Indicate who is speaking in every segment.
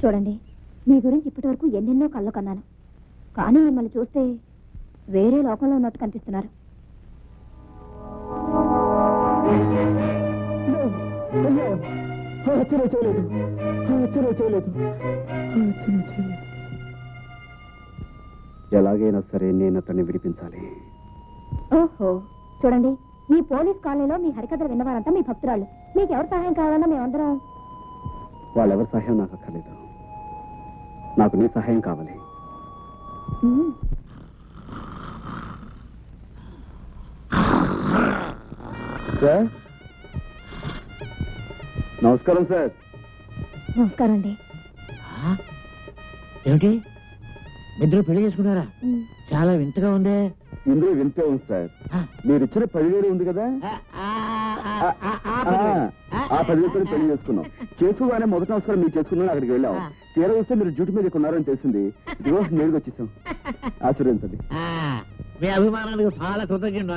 Speaker 1: చూడండి, మీ గురించి ఇప్పటివరకు ఎన్నెన్నో కళ్ళు కన్నాను, కానీ మిమ్మల్ని చూస్తే వేరే లోకంలో ఉన్నట్టు కనిపిస్తున్నారు.
Speaker 2: ఎలాగైనా సరే నేను అతన్ని విడిపించాలి.
Speaker 1: ఓహో, చూడండి, ఈ పోలీస్ కాలనీలో మీ హరికథలు విన్నవారంతా మీ భక్తురాళ్ళు. మీకు ఎవరు సహాయం కావాలన్నా మేమందరం.
Speaker 2: వాళ్ళెవరి సహాయం నాకు అక్కర్లేదు, నాకు నీ సహాయం కావాలి. సార్, నమస్కారం సార్.
Speaker 1: నమస్కారం అండి.
Speaker 3: ఏమిటి, ఇద్దరు పెళ్లి చేసుకున్నారా? చాలా వింతగా ఉందే.
Speaker 2: ఇందులో వింతే ఉంది సార్. మీరు ఇచ్చిన 10,000 ఉంది కదా, ఆ 10,000 పెళ్లి చేసుకున్నాం. చేసుకోగానే మొదటి నమస్కారం మీరు చేసుకున్నాను, అక్కడికి వెళ్ళాం. తీరా వస్తే మీరు డ్యూటీ మీద ఉన్నారని తెలిసింది. ఇదిగో నేరుగా వచ్చేసాం. ఆశీర్వదించండి.
Speaker 3: మీ అభిమానానికి చాలా కృతజ్ఞత.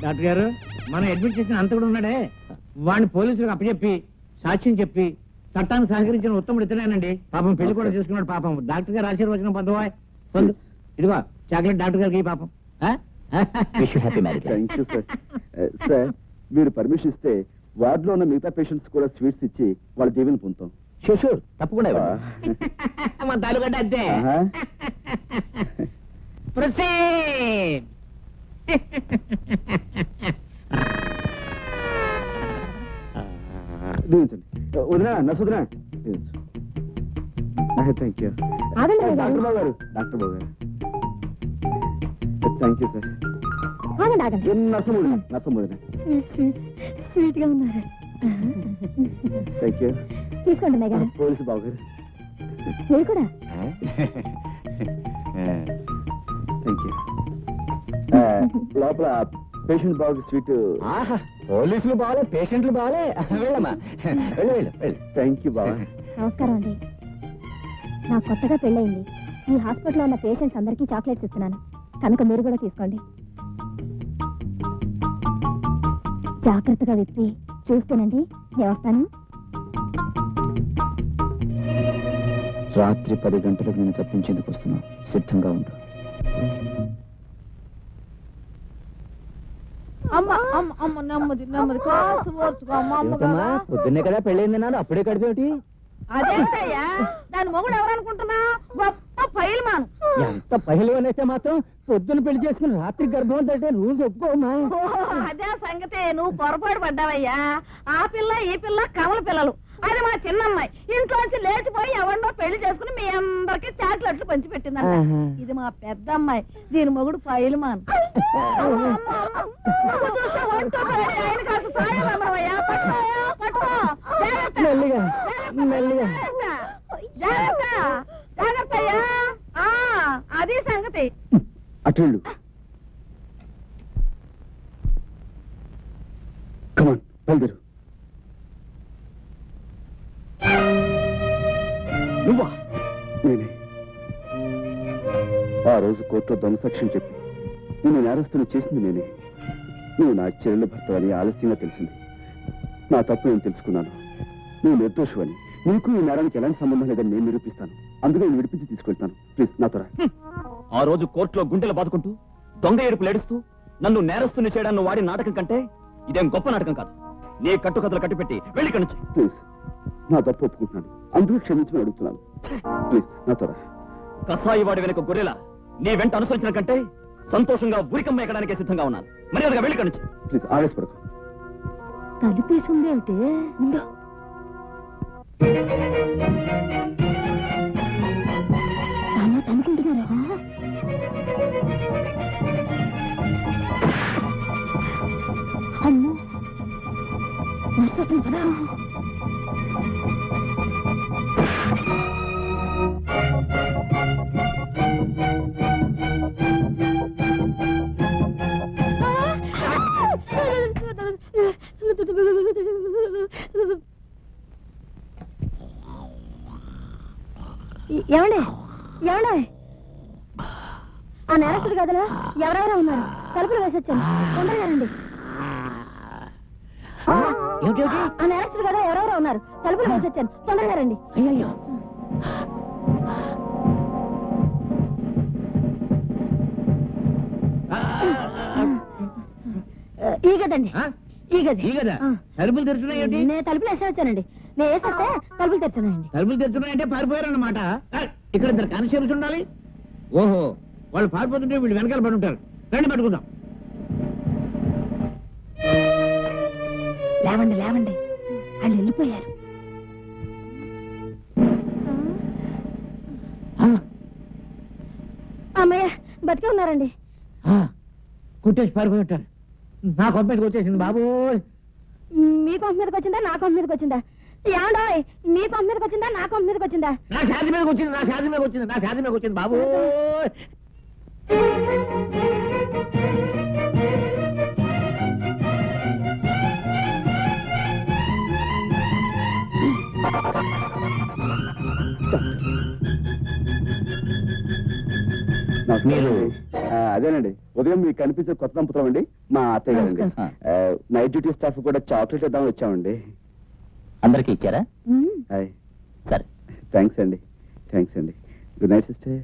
Speaker 3: డాక్టర్ గారు, మనం అడ్మిట్ చేసిన అంత కూడా ఉన్నాడే, వాడిని పోలీసులకు అప్పచెప్పి సాక్ష్యం చెప్పి చట్టానికి సహకరించిన ఉత్తముడు ఇతనేనండి. పాపం పెళ్లి కూడా చేసుకున్నాడు. పాపం డాక్టర్ గారు ఆశీర్వచనం పొందవా. ఇదిగో చాక్లెట్ డాక్టర్ గారికి పాపం.
Speaker 2: Thank you sir. సార్, మీరు పర్మిషన్ ఇస్తే వార్డులో ఉన్న మిగతా పేషెంట్స్ కూడా స్వీట్స్ ఇచ్చి వాళ్ళ దీవెని పొందుతాం.
Speaker 3: షూర్, తప్పకుండా మా తాలూకంటే అంతే.
Speaker 2: దీవించండి. వదినా, నర్సు వదినా, థ్యాంక్ యూ. డాక్టర్ బాబు గారు, డాక్టర్ బాబు గారు, థ్యాంక్ యూ సార్.
Speaker 1: స్వీట్ గా ఉన్నారు.
Speaker 2: Thank you.
Speaker 1: తీసుకోండి మేఘారు.
Speaker 2: పోలీసు బాబు గారు,
Speaker 1: మీరు కూడా.
Speaker 2: Thank you. లోపల పేషెంట్ బాబు స్వీట్.
Speaker 3: పోలీసులు బాగాలే, పేషెంట్లు బాగాలే. వెళ్ళమ్మా, వెళ్ళు.
Speaker 2: థ్యాంక్ యూ బాబా.
Speaker 1: నమస్కారం అండి. నాకు కొత్తగా పెళ్ళయింది. ఈ హాస్పిటల్లో ఉన్న పేషెంట్స్ అందరికీ చాక్లెట్స్ ఇస్తున్నాను, కనుక మీరు కూడా తీసుకోండి. జాగ్రత్తగా విప్పి చూస్తేనండి. నేను వస్తాను.
Speaker 2: రాత్రి 10 గంటలకు నేను తప్పించేందుకు వస్తున్నా, సిద్ధంగా ఉండు.
Speaker 3: పొద్దున్నే కదా పెళ్ళైంది నాడు, అప్పుడే కడిపేమిటి?
Speaker 4: అదేంటయ్యా, దాని మొగుడు ఎవరనుకుంటున్నా? గొప్ప పైల్మాన్.
Speaker 3: ఎంత పహిలు అనేస్తే మాత్రం పొద్దున్న పెళ్లి చేసుకుని రాత్రి గర్భం అంటే రూల్స్ ఒప్పుకోమా?
Speaker 4: అదే సంగతే, నువ్వు పొరపాటు పడ్డావయ్యా. ఆ పిల్ల ఈ పిల్ల కమల పిల్లలు. అది మా చిన్నమ్మాయి ఇంట్లోంచి లేచిపోయి ఎవరినో పెళ్లి చేసుకుని మీ అందరికి చాక్లెట్లు పంచి పెట్టిందంట. ఇది మా పెద్ద అమ్మాయి, దీని మొగుడు పైల్మాన్. ఆయన కాస్త సాయం అమ్మవయ్యా. పట్టుకో,
Speaker 3: మెల్లిగా మెల్లిగా.
Speaker 4: జాగ్రత్త అయ్యా. అది సంగతి.
Speaker 2: అటు కమాన్, బయలుదేరు. నువ్వా? నేనే. ఆ రోజు కోర్టులో దొంగసాక్ష్యం చెప్పి నేను నేరస్తుని చేసింది నేనే. నువ్వు నా చెల్లెలు భర్త అని ఆలస్యంగా తెలిసింది. నా తప్పు నేను తెలుసుకున్నాను. నువ్వు నిర్దోషు అని, నీకు ఈ నేరానికి ఎలాంటి సంబంధం లేదని నేను నిరూపిస్తాను. అందుకే నేను విడిపించి తీసుకెళ్తాను. ప్లీజ్ నాతో రా.
Speaker 5: ఆ రోజు కోర్టులో గుండెలు బాదుకుంటూ దొంగ ఏడుపులు ఏడుస్తూ నన్ను నేరస్తుని చేయడాన్ని వాడి నాటకం కంటే ఇదేం గొప్ప నాటకం కాదు. నీ కట్టుకథలు కట్టిపెట్టి వెళ్ళి ఇక్కడి నుంచి.
Speaker 2: ప్లీజ్, నా తప్పు ఒప్పుకుంటున్నాను, అందుకు క్షమించమని అడుగుతున్నాను. ప్లీజ్ నాతో రా.
Speaker 5: కసాయి వాడి వెనుక గొర్రెల నీ వెంట అనుసరించిన కంటే సంతోషంగా ఉరికమ్మ ఎక్కడానికే సిద్ధంగా ఉన్నాను. మర్యాదగా వెళ్ళి ఇక్కడి నుంచి.
Speaker 2: ప్లీజ్ ఆవేశపడకు.
Speaker 1: తలుపేసుందేమిటి? ముందు తనుకుంటున్నారా? అమ్మో, నర్సు వస్తుంది కదా. ఏమండి, ఆ నేరస్తుడు గదిలో ఎవరెవరో ఉన్నారు. తలుపులు వేసొచ్చాను, తొందరగా రండి. ఆ నేరస్తుడు గదిలో ఎవరెవరో ఉన్నారు. తలుపులు వేసొచ్చాను, తొందరగా రండి.
Speaker 3: అయ్యో,
Speaker 1: గదండి
Speaker 3: ఆ?
Speaker 1: ఈ గది
Speaker 3: ఈ కదా
Speaker 1: ఆ.
Speaker 3: తలుపులు తెరుచున్నాయి ఏంటి
Speaker 1: నేను తలుపులు వేసే వచ్చానండి నేను వేసేస్తే తలుపులు తెచ్చున్నాయండి
Speaker 3: తలుపులు తెరుచున్నాయంటే పారిపోయారన్నమాట ఇక్కడ ఇద్దరు కానిస్టేబుల్స్ ఉండాలి. ఓహో, వాళ్ళు పారిపోతుంటే వీళ్ళు వెనకాల పడి ఉంటారు. రండి పట్టుకుందాం.
Speaker 1: లేవండి లేవండి వాళ్ళు వెళ్ళిపోయారు. అమ్మయ్య బతికే ఉన్నారండి.
Speaker 3: కుట్టేసి పారిపోయి ఉంటారు. నా కొంపటికి వచ్చేసింది బాబు.
Speaker 1: మీ కొంప మీదకి వచ్చిందా నా కొంప మీదకి వచ్చిందా? ఏమండోయ్, మీ కొంప మీదకి వచ్చిందా నా కొంప మీదకి వచ్చిందా?
Speaker 3: నా శాది మీదకి వచ్చింది, నా శాది మీదకి వచ్చింది, నా శాది మీదకి వచ్చింది బాబు.
Speaker 2: మీరు అదేనండి, ఉదయం మీకు కనిపించే కొత్త దంపతులం అండి, మా అత్తయ్య గారండి. నైట్ డ్యూటీ స్టాఫ్ కూడా చాక్లెట్ ఇద్దామని వచ్చామండి.
Speaker 5: అందరికీ ఇచ్చారా?
Speaker 2: హాయ్,
Speaker 5: సరే.
Speaker 2: థ్యాంక్స్ అండి. థ్యాంక్స్ అండి. Good night sister.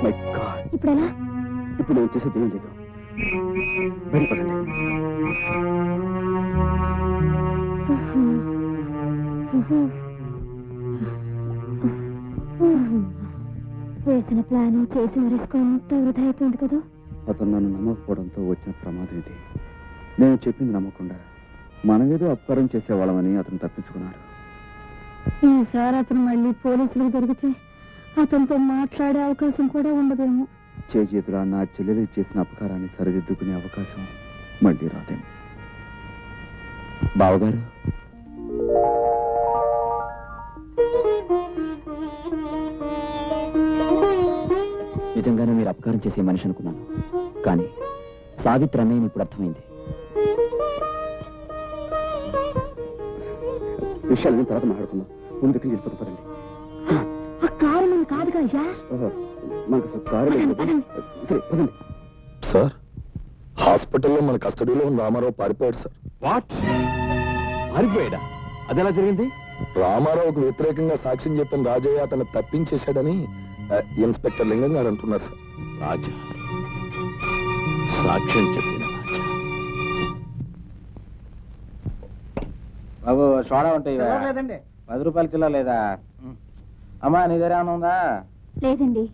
Speaker 2: My God,
Speaker 1: ఇప్పుడు ఎలా?
Speaker 2: ఇప్పుడు నేను చేసేది ఏం లేదు. బయటపడండి.
Speaker 1: వేసిన ప్లాన్ చేసిన రిస్క్ అంతా వృధా అయిపోయింది కదా.
Speaker 2: అతను నన్ను నమ్మకపోవడంతో వచ్చిన ప్రమాదం ఇది. నేను చెప్పింది నమ్మకుండా మనమేదో అపకారం చేసేవాళ్ళమని అతను తప్పించుకున్నాడు.
Speaker 1: ఈసారి అతను మళ్ళీ పోలీసులకు దొరికితే అతనితో మాట్లాడే అవకాశం కూడా ఉండదేమో.
Speaker 2: చేతురా నా చెల్లెలు చేసిన అపకారాన్ని సరిదిద్దుకునే అవకాశం మళ్ళీ రాదేమో. బావగారు,
Speaker 5: నిజంగానే మీరు అపకారం చేసే మనిషి అనుకున్నాను, కానీ సావిత్రి అన్నయ్య ఇప్పుడు అర్థమైంది.
Speaker 2: విషయాలని తర్వాత మాట్లాడుకుందాం. ముందుకు వెళ్ళిపోతారండి.
Speaker 1: ఆ కారు మనం కాదు కదా.
Speaker 2: మనకు అసలు కారు లేదు. సరే పదండి.
Speaker 6: సార్, హాస్పిటల్లో మన కస్టడీలో ఉన్న రామారావు పారిపోయాడు సార్.
Speaker 5: వాట్? పారిపోయాడా? అదెలా జరిగింది?
Speaker 6: రామారావుకు వ్యతిరేకంగా సాక్ష్యం చెప్పిన రాజయ్య అతను తప్పించేశాడని ఇన్స్పెక్టర్ లింగం గారు అంటున్నారు సార్.
Speaker 5: రాజా సాక్ష్యం చెప్పిన రాజా.
Speaker 7: బాబు సోడా ఉంటాయి
Speaker 3: లేదండి.
Speaker 7: 10 రూపాయల చిల్ల లేదా? అమ్మా నీ దగ్గర ఏమైనా ఉందా?
Speaker 1: లేదండి.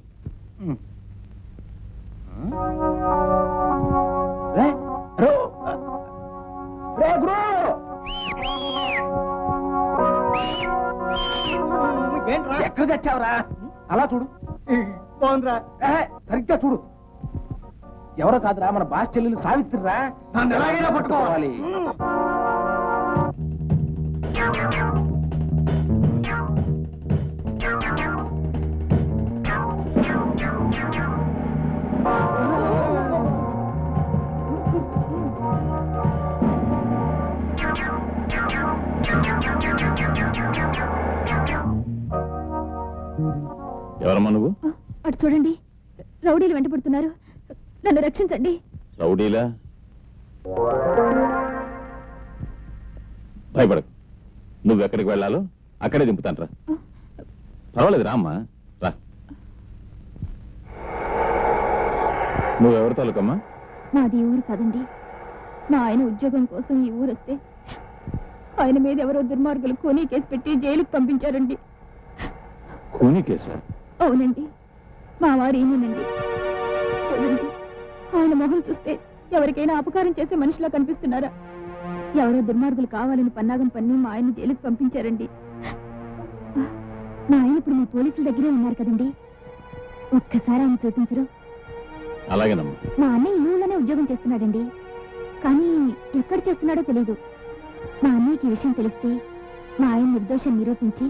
Speaker 7: రే, రో, రే గురు, ఎక్కడ తెచ్చావురా? అలా చూడు.
Speaker 3: బాగుందిరా.
Speaker 7: సరిగ్గా చూడు. ఎవరో కాదురా, మన బాస్ చెల్లెలు సావిత్రిరా.
Speaker 3: నన్ను ఎలాగైనా పట్టుకోవాలి.
Speaker 5: ఎవరమ్మా నువ్వు?
Speaker 1: అటు చూడండి, రౌడీలు వెంటబడుతున్నారు. నన్ను రక్షించండి.
Speaker 5: రౌడీలా? భయపడకు, నువ్వు ఎక్కడికి వెళ్ళాలో అక్కడే దింపుతాను రా. పర్వాలేదు రామ్మా, రా. నువ్వెవరి తాలూకమ్మా?
Speaker 1: నాది ఈ ఊరు కాదండి. మా ఆయన ఉద్యోగం కోసం ఈ ఊరు వస్తే ఆయన మీద ఎవరో దుర్మార్గులు కూనీ కేసు పెట్టి జైలుకి పంపించారండి.
Speaker 5: కూనీ కేసా?
Speaker 1: అవునండి, మా వారు ఏమేనండి. చూడండి, ఆయన మొహం చూస్తే ఎవరికైనా అపకారం చేసే మనిషిలా కనిపిస్తున్నారా? ఎవరో దుర్మార్గులు కావాలని పన్నాగం పన్ని మా ఆయన్ని జైలుకి పంపించారండి. మా ఆయన ఇప్పుడు మీ పోలీసుల దగ్గరే ఉన్నారు కదండి, ఒక్కసారి ఆయన చూపించరు?
Speaker 5: అలాగేనమ్మా.
Speaker 1: మా అన్నయ్య ఈ ఊళ్ళోనే ఉద్యోగం చేస్తున్నాడండి, కానీ ఎక్కడ చేస్తున్నాడో తెలియదు. మా అన్నయ్యకి ఈ విషయం తెలిస్తే మా ఆయన నిర్దోషం నిరూపించి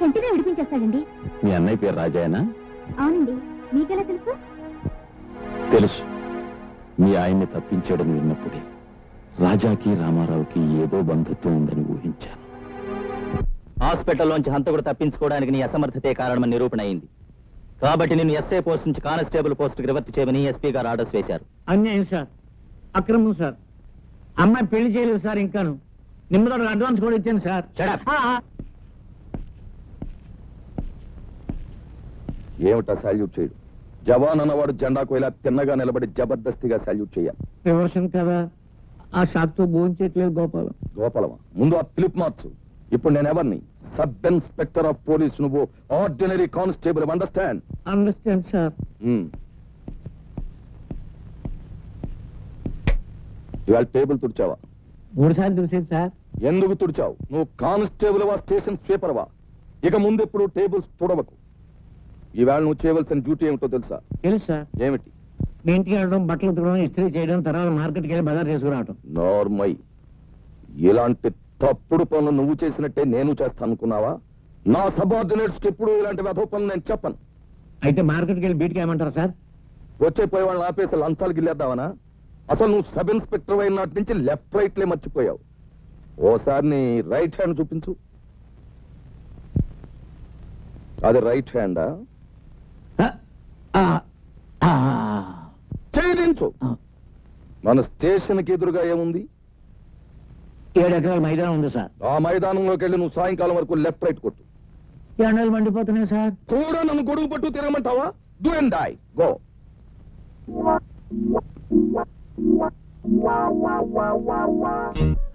Speaker 1: వెంటనే విడిపించేస్తాడండి.
Speaker 5: మీ అన్నయ్య పేరు రాజాయనా?
Speaker 1: అవునండి, మీకెలా తెలుసు?
Speaker 5: తెలుసు. మీ ఆయన్ని తప్పించాడని విన్నప్పుడే రాజాకి రామారావుకి ఏదో బంధుత్వం ఉందని
Speaker 8: కాబట్టి నేను ఎస్ఐ పోస్ట్ నుంచి కానిస్టేబుల్ పోస్ట్ కి రివర్ట్ చేయమని ఎస్పీ గారు ఆర్డర్స్ వేశారు.
Speaker 3: అన్యాయం సార్, అక్రమం సార్. అమ్మాయి పెళ్లి చేయలేదు సార్, ఇంకాను నిమ్మదోడు అడ్వాన్స్ కూడా ఇచ్చాను సార్.
Speaker 8: Shut up.
Speaker 6: ఏమిటా సాల్యూట్ చేయడు? జవాన్ అన్నవాడు జెండాకు ఇలా తిన్నగా నిలబడి జబర్దస్తిగా సాల్యూట్ చేయాలి.
Speaker 3: రివర్షన్ కదా, ఆ షాక్ తో భోంచేయట్లేదు గోపాలం.
Speaker 6: గోపాలమా, ముందు ఆ పిలుపు మార్చు. ఇప్పుడు నేను ఎవరిని? సబ్ ఇన్స్పెక్టర్ ఆఫ్ పోలీస్, నువ్వు ordinary constable. Understand?
Speaker 3: Understand sir.
Speaker 6: ఇవాళ టేబుల్ తుడిచావా?
Speaker 3: 3 సార్లు చూసేది సార్.
Speaker 6: ఎందుకు తుడిచావు? నువ్వు కానిస్టేబుల్ వా, స్టేషన్ స్వీపర్ వా? ఇక ముందు ఎప్పుడు టేబుల్స్ తుడవకు. ఈవేళ నువ్వు చేయవలసిన డ్యూటీ ఏమిటో తెలుసా?
Speaker 3: తెలుసు సార్.
Speaker 6: ఏమిటి?
Speaker 3: మీ ఇంటికి వెళ్ళడం, బట్టలు ఉతకడం, ఇస్త్రీ చేయడం, తర్వాత మార్కెట్కి వెళ్ళి బజార్ చేసుకురావటం.
Speaker 6: నార్మల్. ఇలాంటి తప్పుడు పనులు నువ్వు చేసినట్టే నేను చేస్తాను అనుకున్నావా? నా సబార్డినేట్స్ కి ఎప్పుడు ఇలాంటి వెధవ పనులు నేను చెప్పను.
Speaker 3: అయితే మార్కెట్కి వెళ్ళి బీట్కి ఏమంటారు సార్?
Speaker 6: వచ్చే పోయే వాళ్ళని ఆపేసి లంచాలు గిల్లేద్దామనా? అసలు నువ్వు సబ్ ఇన్స్పెక్టర్ అయిన నాటి నుంచి లెఫ్ట్ రైట్లే మర్చిపోయావు. ఓసారి నీ రైట్ హ్యాండ్ చూపించు. అది రైట్ హ్యాండా? ఛేదించు. మన స్టేషన్ కి ఎదురుగా ఏముంది?
Speaker 3: 7 ఎకరాల మైదానం ఉంది సార్.
Speaker 6: ఆ మైదానంలోకి వెళ్ళి నువ్వు సాయంకాలం వరకు లెఫ్ట్ రైట్ కొట్టు.
Speaker 3: ఎండలు మండిపోతున్నాయి సార్.
Speaker 6: కూడా నన్ను గొడుగు పట్టు తిరగమంటావా? Do and die. గో.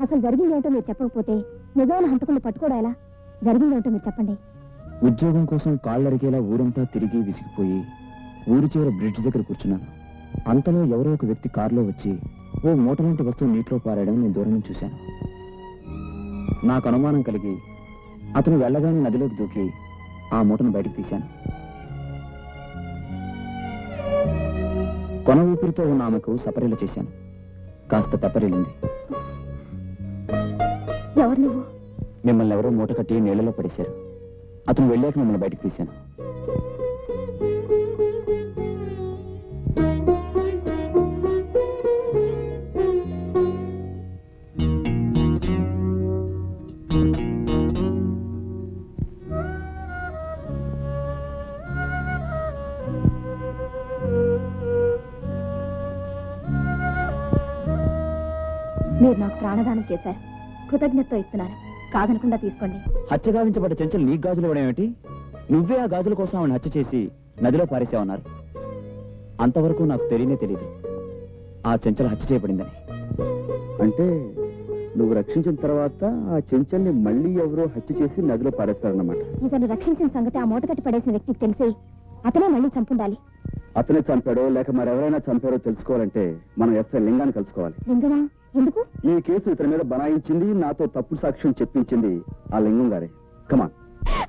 Speaker 1: అసలు జరిగింది ఏమిటో మీరు చెప్పకపోతే నిజమైన హంతకులు పట్టుకోవడం ఎలా? జరిగింది ఏమిటో మీరు చెప్పండి.
Speaker 2: ఉద్యోగం కోసం కాళ్ళరిగేలా ఊరంతా తిరిగి విసిగిపోయి ఊరి చివర బ్రిడ్జ్ దగ్గర కూర్చున్నాను. అంతలో ఎవరో ఒక వ్యక్తి కారులో వచ్చి ఓ మూట లాంటి వస్తువు నీటిలో పారేయడం నేను దూరం నుంచి చూశాను. నాకు అనుమానం కలిగి అతను వెళ్ళగానే నదిలోకి దూకి ఆ మూటను బయటకు తీశాను. కొన ఊపిరితో ఉన్న ఆమెకు సపరీలు చేశాను. కాస్త తెప్పరిల్లింది.
Speaker 1: ఎవరు నువ్వు?
Speaker 2: మిమ్మల్ని ఎవరో మూట కట్టి నీళ్లలో పడేశారు. అతను వెళ్ళాక మిమ్మల్ని బయటకు తీశాను.
Speaker 1: మీరు నాకు ప్రాణదానం చేశారు. కృతజ్ఞతతో ఇస్తున్నాను. కాదనకుండా తీసుకోండి.
Speaker 2: హత్య గావించబడ్డ చెంచలు నీకు గాజులు ఇవ్వడం ఏమిటి? నువ్వే ఆ గాజుల కోసం ఆవిడ హత్య చేసి నదిలో పారేసావన్నారు. అంతవరకు నాకు తెలియదు ఆ చెంచలు హత్య చేయబడిందని. అంటే నువ్వు రక్షించిన తర్వాత ఆ చెంచల్ని మళ్ళీ ఎవరో హత్య చేసి నదిలో పారేస్తారన్నమాట.
Speaker 1: ఇతను రక్షించిన సంగతి ఆ మూటకట్టి పడేసిన వ్యక్తికి తెలిసి అతనే మళ్ళీ చంపుండాలి.
Speaker 2: అతనే చంపాడో లేక మరెవరైనా చంపారో తెలుసుకోవాలంటే మనం ఎస్ఐ లింగాన్ని కలుసుకోవాలి.
Speaker 1: లింగమా? ఎందుకు?
Speaker 2: ఈ కేసు ఇతని మీద బనాయించింది, నాతో తప్పుడు సాక్ష్యం చెప్పించింది ఆ లింగం గారే. కమాన్.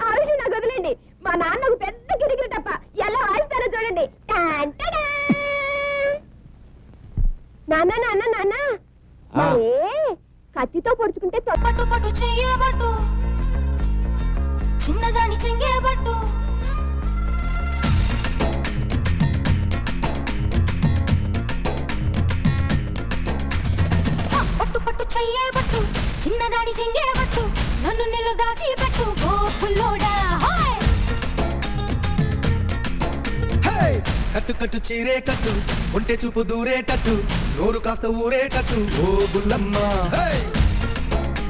Speaker 1: ఆ విషయం నాకు వదిలేండి. మా నాన్న ఒక పెద్ద కిరికిరి తప్ప ఎలా వాయిస్తారో చూడండి. నాన్న నాన్న నాన్న కత్తితో పొడుచుకుంటే
Speaker 9: పట్టు పట్టు చెయ్యబట్టు చిన్నదాని చెంగేబట్టు పట్టు పట్టు చెయ్యబట్టు చిన్నదాని చెంగేబట్టు నన్ను నిల్లు దాచిపెట్టు ఓ పుల్లోడా.
Speaker 10: కట్టు కట్టు చీరే కట్టు ఒంటె చూపు దూరేటట్టు నోరు కాస్త ఊరేటట్టు ఓ బుల్లమ్మ.